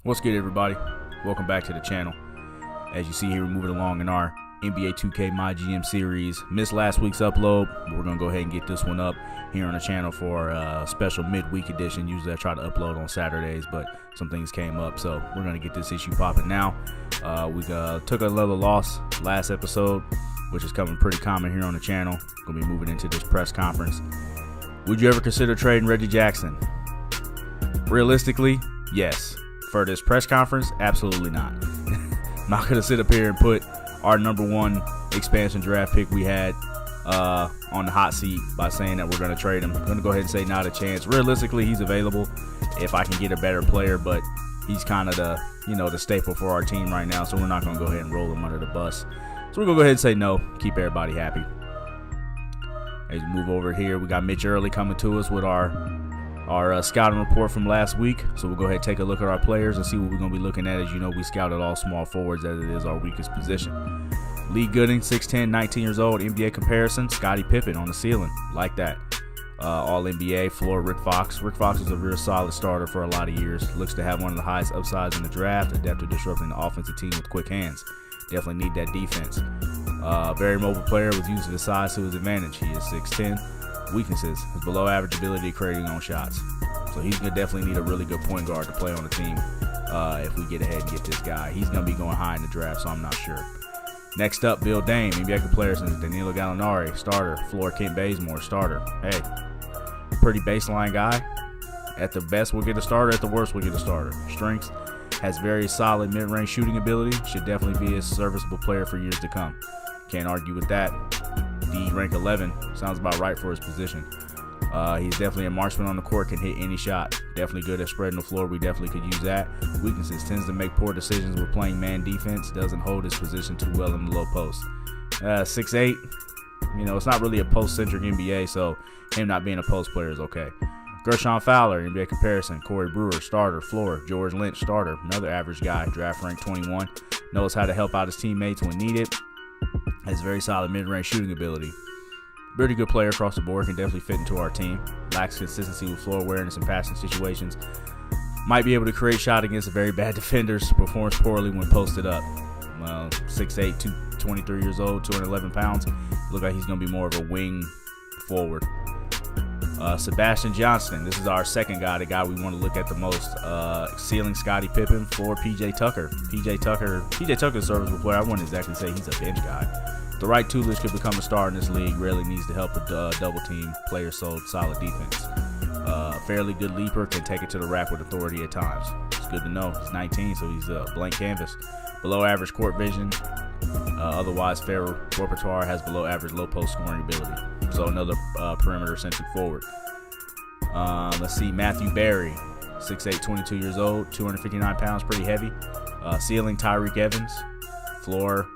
What's good, everybody? Welcome back to the channel. As you see here, we're moving along in our NBA 2K MyGm series. Missed last week's upload, but we're going to go ahead and get this one up here on the channel for a special midweek edition. Usually I try to upload on Saturdays, but some things came up, so we're going to get this issue popping now. We took another loss last episode, which is coming pretty common here on the channel. Going to be moving into this press conference. Would you ever consider trading Reggie Jackson? Realistically, yes. For this press conference, absolutely not. I'm not going to sit up here and put our #1 expansion draft pick we had on the hot seat by saying that we're going to trade him. I'm going to go ahead and say not a chance. Realistically, he's available if I can get a better player, but he's kind of the staple for our team right now, so we're not going to go ahead and roll him under the bus. So we're going to go ahead and say no, keep everybody happy. As we move over here, we got Mitch Early coming to us with our scouting report from last week. So we'll go ahead and take a look at our players and see what we're going to be looking at. As you know, we scouted all small forwards as it is our weakest position. Lee Gooding, 6'10", 19 years old, NBA comparison, Scottie Pippen on the ceiling, like that. All NBA, floor, Rick Fox. Rick Fox is a real solid starter for a lot of years. Looks to have one of the highest upsides in the draft, adept to disrupting the offensive team with quick hands. Definitely need that defense. Very mobile player with using his size to his advantage. He is 6'10". Weaknesses: his below average ability to create his own shots. So he's going to definitely need a really good point guard to play on the team if we get ahead and get this guy. He's going to be going high in the draft, so I'm not sure. Next up, Bill Dame, NBA comparison, Danilo Gallinari, starter. Floor, Kent Bazemore, starter. Hey, pretty baseline guy. At the best, we'll get a starter. At the worst, we'll get a starter. Strengths: has very solid mid-range shooting ability. Should definitely be a serviceable player for years to come. Can't argue with that. D, rank 11, sounds about right for his position. He's definitely a marksman on the court, can hit any shot. Definitely good at spreading the floor. We definitely could use that. Weaknesses: tends to make poor decisions with playing man defense. Doesn't hold his position too well in the low post. 6'8", it's not really a post-centric NBA, so him not being a post player is okay. Gershon Fowler, NBA comparison, Corey Brewer, starter. Floor, George Lynch, starter. Another average guy, draft rank 21. Knows how to help out his teammates when needed. Has very solid mid-range shooting ability. Pretty good player across the board, can definitely fit into our team. Lacks consistency with floor awareness and passing situations. Might be able to create shot against very bad defenders. Performs poorly when posted up. 6'8", 23 years old, 211 pounds. Look like he's going to be more of a wing forward. Sebastian Johnston, this is our second guy, the guy we want to look at the most. Ceiling, Scottie Pippen. For PJ Tucker. PJ Tucker's a serviceable player. I wouldn't exactly say he's a bench guy. The right toolage could become a star in this league. Rarely needs to help with double team. Player solid defense. Fairly good leaper. Can take it to the rack with authority at times. It's good to know. He's 19, so he's a blank canvas. Below average court vision. Otherwise fair repertoire. Has below average low post scoring ability. So another perimeter centric forward. Let's see, Matthew Berry, 6'8", 22 years old, 259 pounds, pretty heavy. Ceiling, Tyreek Evans. Floor,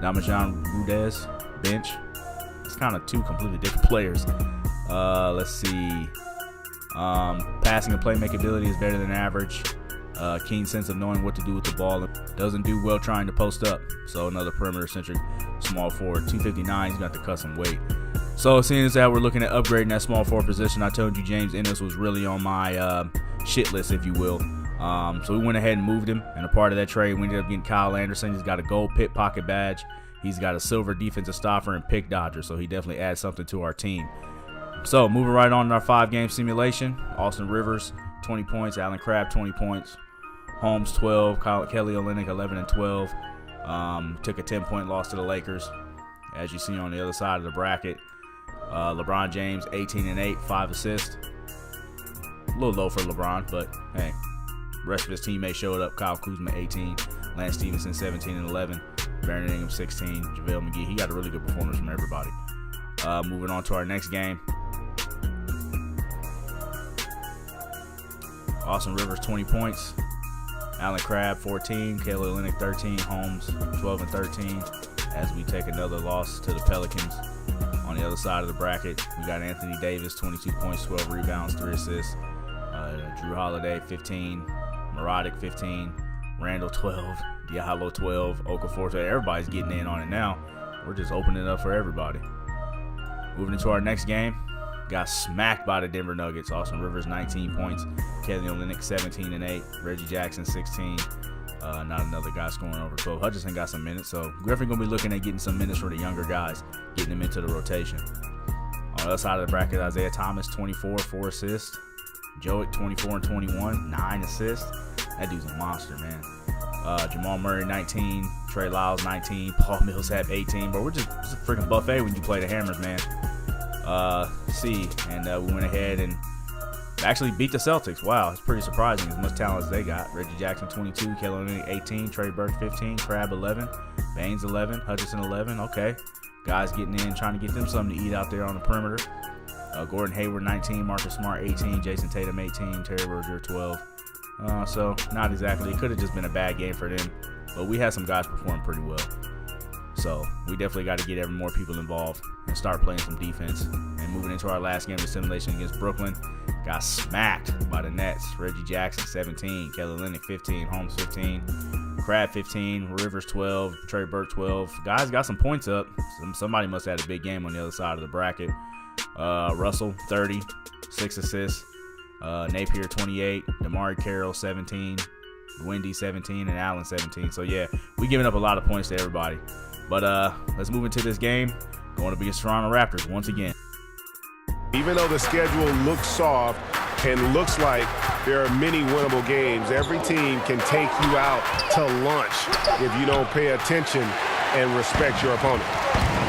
Damajan Rudez. Bench. It's kind of two completely different players. Let's see. Passing and playmaking ability is better than average. Keen sense of knowing what to do with the ball. Doesn't do well trying to post up. So another perimeter centric small forward. 259. He's got the custom weight. So seeing as that we're looking at upgrading that small forward position, I told you James Ennis was really on my shit list, if you will. So we went ahead and moved him, and a part of that trade we ended up getting Kyle Anderson. He's got a gold pit pocket badge. He's got a silver defensive stopper and pick dodger, so he definitely adds something to our team. So moving right on to our 5-game simulation. Austin Rivers, 20 points. Allen Crabbe, 20 points. Holmes, 12. Kelly Olynyk, 11 and 12. Took a 10-point loss to the Lakers, as you see on the other side of the bracket. LeBron James, 18 and 8, 5 assists. A little low for LeBron, but hey, the rest of his teammates showed up. Kyle Kuzma, 18. Lance Stevenson, 17 and 11. Brandon Ingram, 16. JaVale McGee. He got a really good performance from everybody. Moving on to our next game. Austin Rivers, 20 points. Allen Crabbe, 14. Kelly Olynyk, 13. Holmes, 12 and 13. As we take another loss to the Pelicans. On the other side of the bracket, we got Anthony Davis, 22 points, 12 rebounds, 3 assists. Drew Holiday, 15. Muradic, 15. Randall, 12. Diallo, 12. Okafor, everybody's getting in on it now. We're just opening it up for everybody. Moving into our next game. Got smacked by the Denver Nuggets. Austin Rivers, 19 points. Kelly Olynyk 17 and 8. Reggie Jackson 16. Not another guy scoring over 12. Hutchinson got some minutes, so Griffin going to be looking at getting some minutes for the younger guys, getting them into the rotation. On the other side of the bracket, Isaiah Thomas 24, 4 assists. Joic 24 and 21, 9 assists. That dude's a monster, man. Jamal Murray 19, Trey Lyles 19, Paul Millsap 18. But it's a freaking buffet when you play the Hammers, man. We went ahead and actually beat the Celtics. Wow, it's pretty surprising as much talent as they got. Reggie Jackson 22, Kelly Olynyk 18, Trey Burke 15, Crabbe 11, Baines 11, Hutchinson 11. Okay, guys getting in, trying to get them something to eat out there on the perimeter. Gordon Hayward 19, Marcus Smart 18, Jason Tatum 18, Terry Rozier 12. So not exactly. It could have just been a bad game for them, but we had some guys perform pretty well. So we definitely got to get more people involved and start playing some defense. And moving into our last game of simulation against Brooklyn, got smacked by the Nets. Reggie Jackson 17, Kelly Olynyk 15, Holmes 15, Crabbe 15, Rivers 12, Trey Burke 12. Guys got some points up. Somebody must have had a big game on the other side of the bracket. Russell 30, 6 assists. Napier 28, Damari Carroll 17, Wendy 17, and Allen 17. So yeah, we giving up a lot of points to everybody. But let's move into this game. Going to be against Toronto Raptors once again. Even though the schedule looks soft and looks like there are many winnable games, every team can take you out to lunch if you don't pay attention and respect your opponent.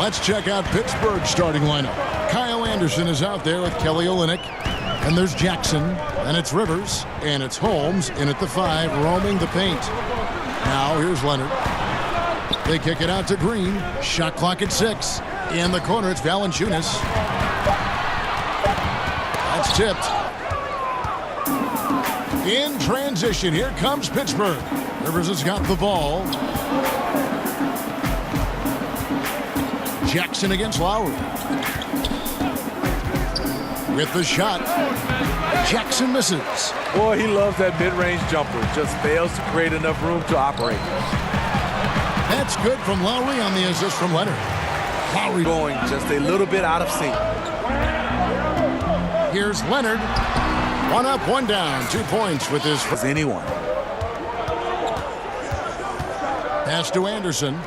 Let's check out Pittsburgh's starting lineup. Kyle Anderson is out there with Kelly Olynyk. And there's Jackson, and it's Rivers, and it's Holmes in at the 5, roaming the paint. Now here's Leonard. They kick it out to Green. Shot clock at 6. In the corner, it's Valanciunas. That's tipped. In transition, here comes Pittsburgh. Rivers has got the ball. Jackson against Lowry. With the shot, Jackson misses. Boy, he loves that mid-range jumper. Just fails to create enough room to operate. That's good from Lowry on the assist from Leonard. Lowry going just a little bit out of sync. Here's Leonard. 1 up, 1 down. 2 points with his as anyone. Pass to Anderson.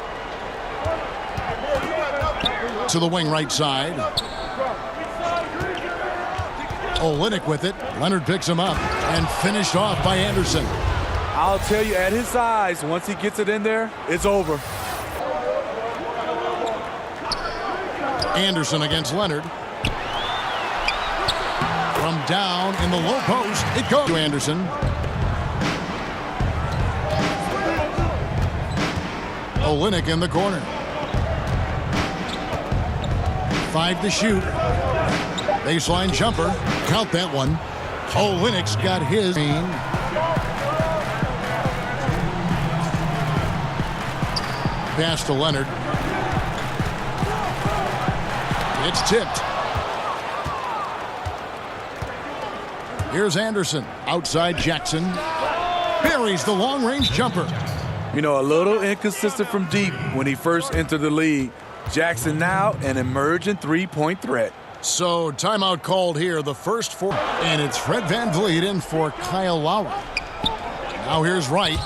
To the wing right side. Olynyk with it. Leonard picks him up and finished off by Anderson. I'll tell you, at his size, once he gets it in there, it's over. Anderson against Leonard. From down in the low post, it goes to Anderson. Olynyk in the corner. 5 to shoot. Baseline jumper. Count that one. Olynyk's got his. Pass to Leonard. It's tipped. Here's Anderson. Outside Jackson. Buries the long-range jumper. You know, a little inconsistent from deep when he first entered the league. Jackson now an emerging three-point threat. So timeout called here, the first 4. And it's Fred VanVleet in for Kyle Lowry. Now here's Wright.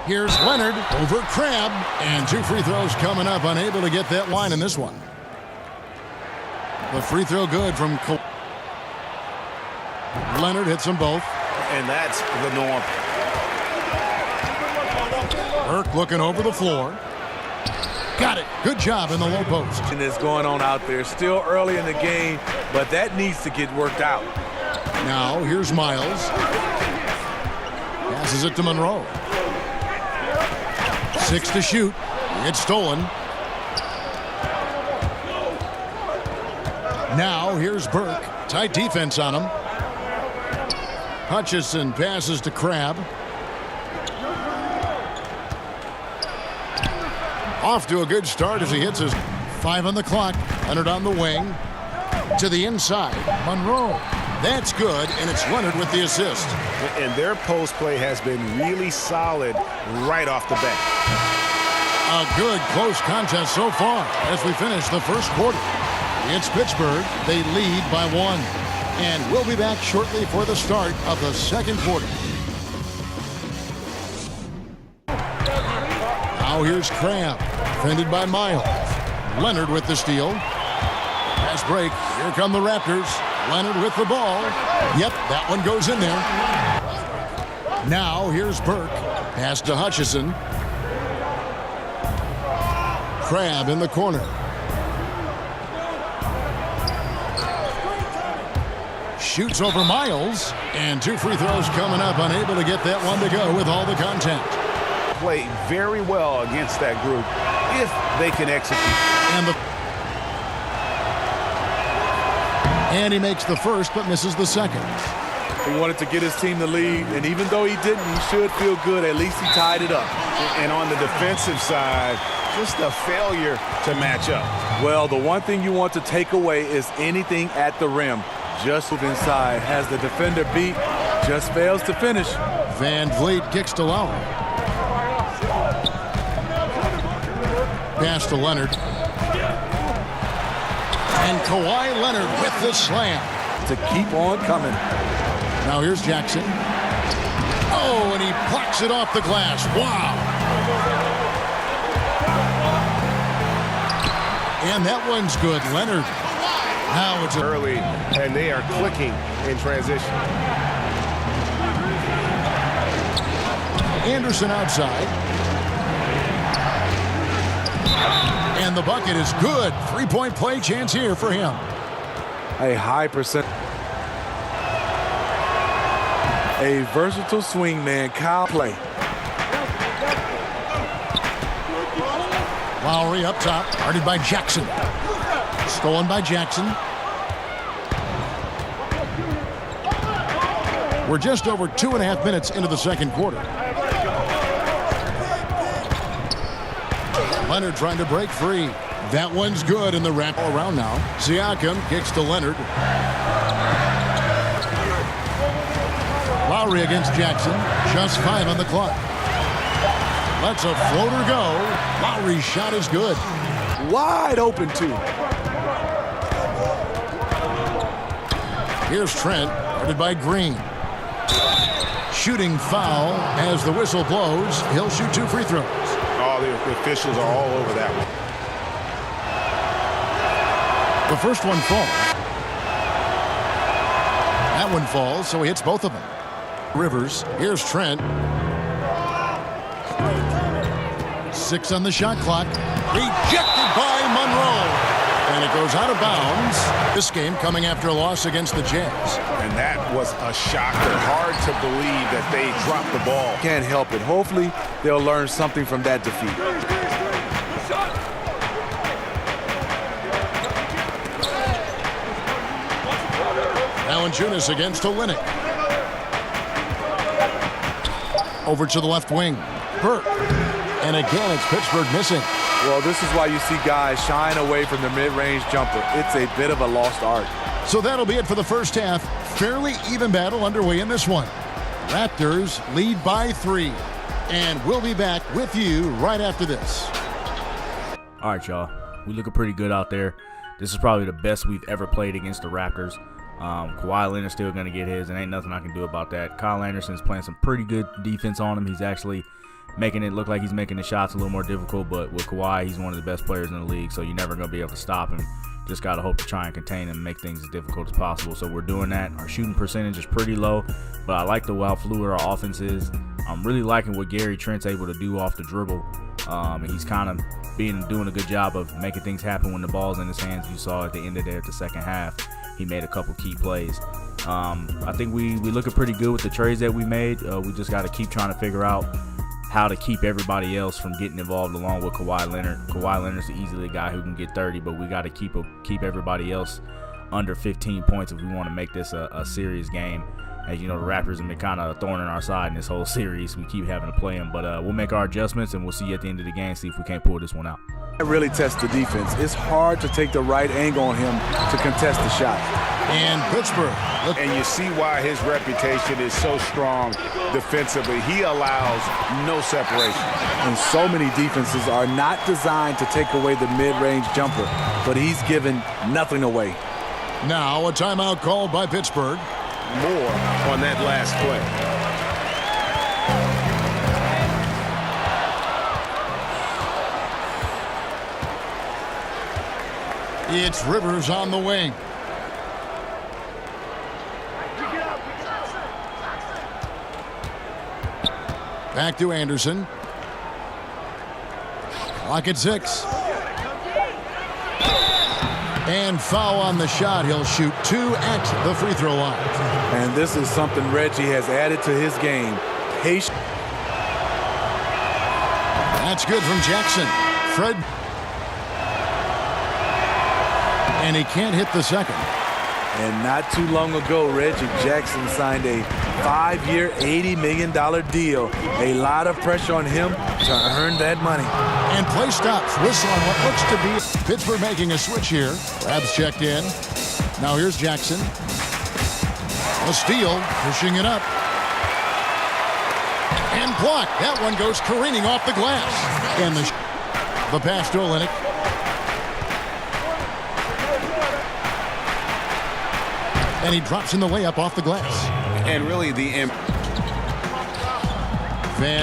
Here's Leonard over Crabbe. And 2 free throws coming up. Unable to get that line in this one. The free throw good from Kawhi. Leonard hits them both. And that's the norm. Burke looking over the floor. Got it. Good job in the low post. And it's going on out there. Still early in the game, but that needs to get worked out. Now here's Miles. Passes it to Monroe. 6 to shoot. It's stolen. Now here's Burke. Tight defense on him. Hutchinson passes to Crabbe. Off to a good start as he hits his 5 on the clock. Leonard on the wing. To the inside. Monroe. That's good, and it's Leonard with the assist. And their post play has been really solid right off the bat. A good close contest so far as we finish the first quarter. It's Pittsburgh. They lead by 1. And we'll be back shortly for the start of the second quarter. Now here's Crab, defended by Miles. Leonard with the steal. Pass break. Here come the Raptors. Leonard with the ball. Yep, that one goes in there. Now here's Burke. Pass to Hutchison. Crab in the corner. Shoots over Miles. And 2 free throws coming up. Unable to get that one to go with all the contact. Play very well against that group if they can execute. And he makes the first but misses the second. He wanted to get his team the lead, and even though he didn't, he should feel good. At least he tied it up. And on the defensive side, just a failure to match up. Well, the one thing you want to take away is anything at the rim. Just move inside, has the defender beat, just fails to finish. Van Vliet kicks to Lowry. Pass to Leonard. And Kawhi Leonard with the slam. To keep on coming. Now here's Jackson. Oh, and he plucks it off the glass. Wow. And that one's good. Leonard. Now it's early, and they are clicking in transition. Anderson outside. And the bucket is good. 3-point play chance here for him. A high percent. A versatile swing man. Kyle play. Lowry up top. Guarded by Jackson. Stolen by Jackson. We're just over 2.5 minutes into the second quarter. Leonard trying to break free. That one's good in the wrap all around now. Siakam kicks to Leonard. Lowry against Jackson. Just 5 on the clock. Lets a floater go. Lowry's shot is good. Wide open too. Here's Trent, guarded by Green. Shooting foul as the whistle blows. He'll shoot 2 free throws. Oh, the officials are all over that one. The first one falls. That one falls, so he hits both of them. Rivers, here's Trent. 6 on the shot clock. Rejected by Monroe. And it goes out of bounds. This game coming after a loss against the Jazz. And that was a shocker. Hard to believe that they dropped the ball. Can't help it. Hopefully, they'll learn something from that defeat. Valanciunas against Olynyk. Over to the left wing. Burke. And again, it's Pittsburgh missing. Well, this is why you see guys shying away from the mid-range jumper. It's a bit of a lost art. So that'll be it for the first half. Fairly even battle underway in this one. Raptors lead by 3. And we'll be back with you right after this. All right, y'all. We looking pretty good out there. This is probably the best we've ever played against the Raptors. Kawhi Leonard's still going to get his, and ain't nothing I can do about that. Kyle Anderson's playing some pretty good defense on him. He's actually making it look like he's making the shots a little more difficult, but with Kawhi, he's one of the best players in the league, so you're never going to be able to stop him. Just got to hope to try and contain him and make things as difficult as possible. So we're doing that. Our shooting percentage is pretty low, but I like how fluid our offense is. I'm really liking what Gary Trent's able to do off the dribble. And he's kind of doing a good job of making things happen when the ball's in his hands. You saw at the end of the second half, he made a couple key plays. I think we looking pretty good with the trades that we made. We just got to keep trying to figure out how to keep everybody else from getting involved along with Kawhi Leonard. Kawhi Leonard's easily a guy who can get 30, but we got to keep everybody else under 15 points if we want to make this a serious game. As you know, the Raptors have been kind of a thorn in our side in this whole series. We keep having to play them, but we'll make our adjustments, and we'll see you at the end of the game, see if we can't pull this one out. It really tests the defense. It's hard to take the right angle on him to contest the shot. And Pittsburgh. And you see why his reputation is so strong defensively. He allows no separation. And so many defenses are not designed to take away the mid-range jumper, but he's given nothing away. Now a timeout called by Pittsburgh. More on that last play. It's Rivers on the wing. Back to Anderson. Clock at 6. And foul on the shot. He'll shoot 2 at the free throw line. And this is something Reggie has added to his game. Patience. That's good from Jackson. Fred. And he can't hit the second. And not too long ago, Reggie Jackson signed a 5-year, $80 million deal. A lot of pressure on him to earn that money. And play stops. Whistle on what looks to be Pittsburgh making a switch here. Rabs checked in. Now here's Jackson. A steal, pushing it up. And blocked. That one goes careening off the glass. And the pass to Olynyk. And he drops in the layup off the glass. And really Van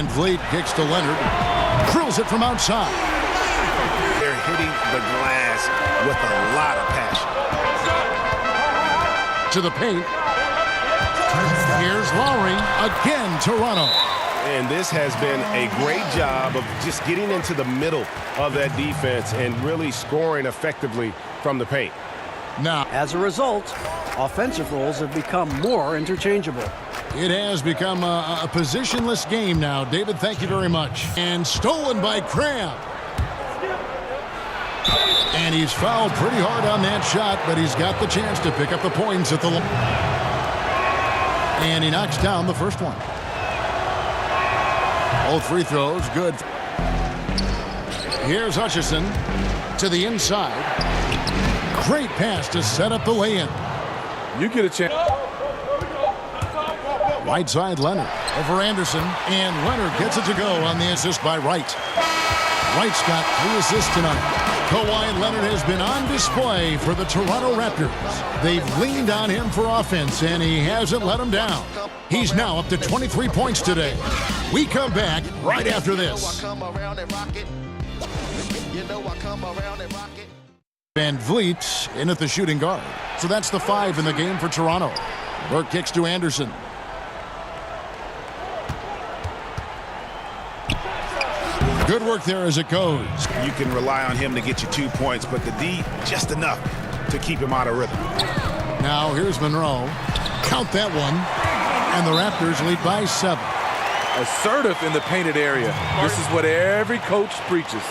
Vliet kicks to Leonard. Drills it from outside. they're hitting the glass with a lot of passion. To the paint. Here's Lowry. Again, Toronto. And this has been a great job of just getting into the middle of that defense and really scoring effectively from the paint. Now, As a result, offensive roles have become more interchangeable. it has become a positionless game now. David, thank you very much. And stolen by Cram. And he's fouled pretty hard on that shot, but he's got the chance to pick up the points at the line. And he knocks down the first one. Both free throws, good. Here's Hutchison to the inside. Great pass to set up the lay-in. You get a chance. Right side, Leonard over Anderson, and Leonard gets it to go on the assist by Wright. Wright's got 3 assists tonight. Kawhi Leonard has been on display for the Toronto Raptors. They've leaned on him for offense, and he hasn't let them down. He's now up to 23 points today. We come back right after this. Van Vliet in at the shooting guard. So that's the 5 in the game for Toronto. Burke kicks to Anderson. Good work there as it goes. You can rely on him to get you 2 points, but the D, just enough to keep him out of rhythm. Now here's Monroe. Count that one. And the Raptors lead by 7. Assertive in the painted area. This is what every coach preaches.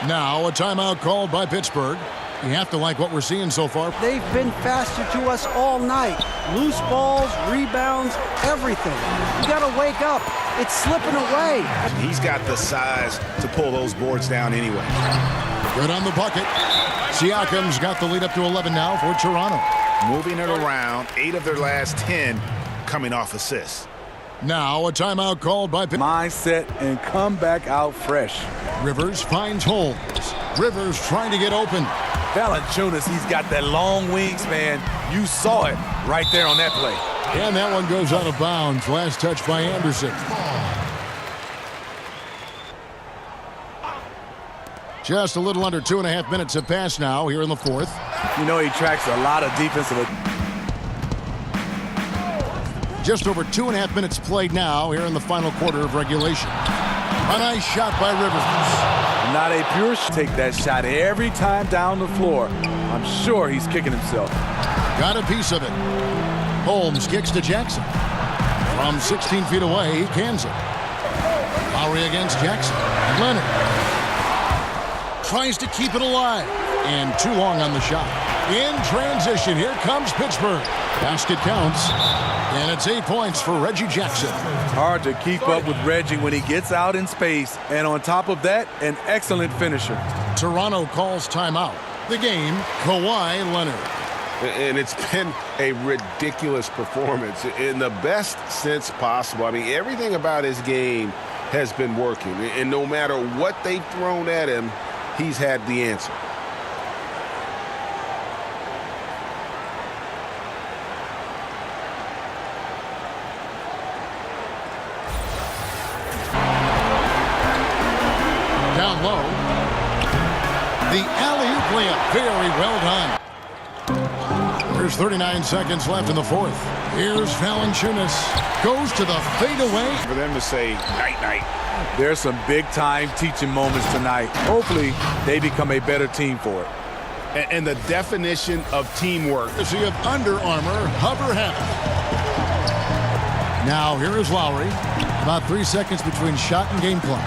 Now a timeout called by Pittsburgh. You have to like what we're seeing so far. They've been faster to us all night. Loose balls, rebounds, everything. You gotta wake up. It's slipping away. He's got the size to pull those boards down anyway. Good on the bucket. Siakam's got the lead up to 11 now for Toronto. Moving it around, 8 of their last 10 coming off assists. Now a timeout called by Mindset and come back out fresh. Rivers finds Holmes. Rivers trying to get open. Valanciunas, he's got that long wingspan. You saw it right there on that play. And that one goes out of bounds. Last touch by Anderson. Just a little under 2.5 minutes have passed now here in the fourth. You know he tracks a lot of defensive. Just over 2.5 minutes played now here in the final quarter of regulation. A nice shot by Rivers. Not a pure take that shot every time down the floor. I'm sure he's kicking himself. Got a piece of it. Holmes kicks to Jackson. From 16 feet away, he cans it. Lowry against Jackson. Leonard tries to keep it alive. And too long on the shot. In transition, here comes Pittsburgh. Basket counts. And it's 8 points for Reggie Jackson. Hard to keep up with Reggie when he gets out in space. And on top of that, an excellent finisher. Toronto calls timeout. The game, Kawhi Leonard. And it's been a ridiculous performance in the best sense possible. I mean, everything about his game has been working. And no matter what they've thrown at him, he's had the answer. down low. The alley-oop layup, very well done. There's 39 seconds left in the fourth. Here's Valanciunas. Goes to the fadeaway. For them to say night-night. There's some big-time teaching moments tonight. Hopefully, they become a better team for it. And the definition of teamwork. So you have Under Armour Hover Habit. Now here is Lowry. About 3 seconds between shot and game clock.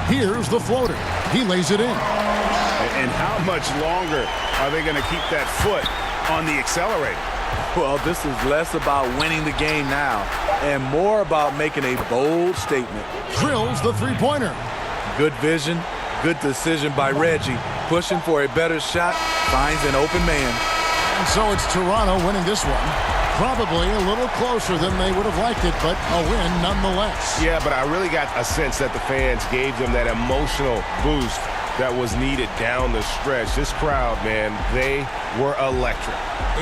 Here's the floater. He lays it in. And how much longer are they going to keep that foot on the accelerator? Well, this is less about winning the game now and more about making a bold statement. Drills the three-pointer. Good vision, good decision by Reggie. Pushing for a better shot, finds an open man. And so it's Toronto winning this one. Probably a little closer than they would have liked it, but a win nonetheless. Yeah, but I really got a sense that the fans gave them that emotional boost that was needed down the stretch. This crowd, man, they were electric.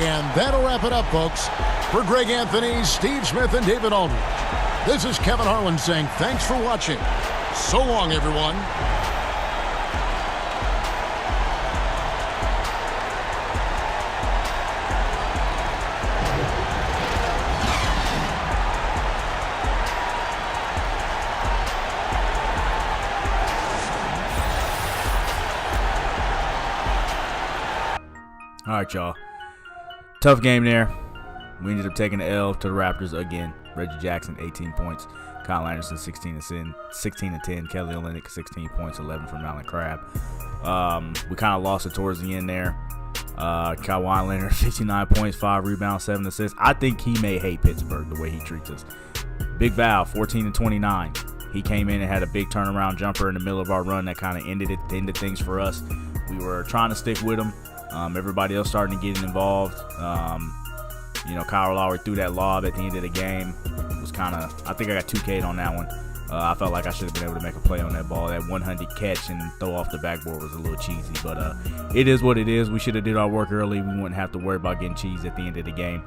And that'll wrap it up, folks. For Greg Anthony, Steve Smith, and David Aldridge, this is Kevin Harlan saying thanks for watching. So long, everyone. All right, y'all. Tough game there. We ended up taking the L to the Raptors again. Reggie Jackson, 18 points. Kyle Anderson, 16 and 10. Kelly Olynyk, 16 points, 11 from Allen Crabbe. We kind of lost it towards the end there. Kawhi Leonard, 59 points, 5 rebounds, 7 assists. I think he may hate Pittsburgh the way he treats us. Big Val, 14 and 29. He came in and had a big turnaround jumper in the middle of our run that kind of ended things for us. We were trying to stick with him. Everybody else starting to get involved. Kyle Lowry threw that lob at the end of the game. It was kind of, I think I got 2K'd on that one. I felt like I should have been able to make a play on that ball. That 100 catch and throw off the backboard was a little cheesy, but it is what it is. We should have did our work early. We wouldn't have to worry about getting cheesed at the end of the game.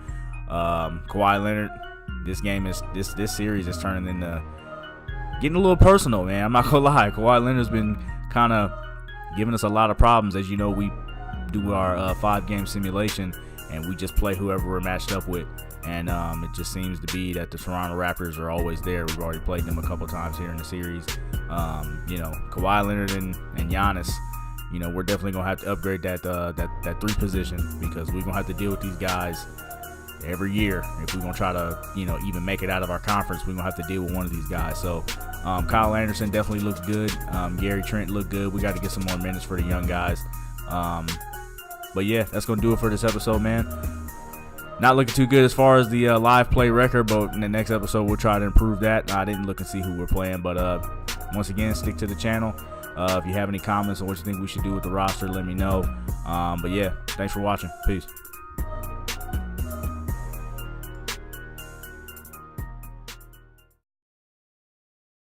Kawhi Leonard, this series is turning into getting a little personal, man. I'm not gonna lie. Kawhi Leonard's been kind of giving us a lot of problems. As you know, we do our 5-game simulation and we just play whoever we're matched up with, and it just seems to be that the Toronto Raptors are always there. We've already played them a couple times here in the series. Kawhi Leonard and Giannis, we're definitely gonna have to upgrade that 3 position, because we're gonna have to deal with these guys every year. If we're gonna try to even make it out of our conference, we're gonna have to deal with one of these guys. So Kyle Anderson definitely looks good. Gary Trent looked good. We got to get some more minutes for the young guys. But yeah, that's going to do it for this episode, man. Not looking too good as far as the live play record, but in the next episode, we'll try to improve that. I didn't look and see who we're playing, but once again, stick to the channel. If you have any comments on what you think we should do with the roster, let me know. But yeah, thanks for watching. Peace.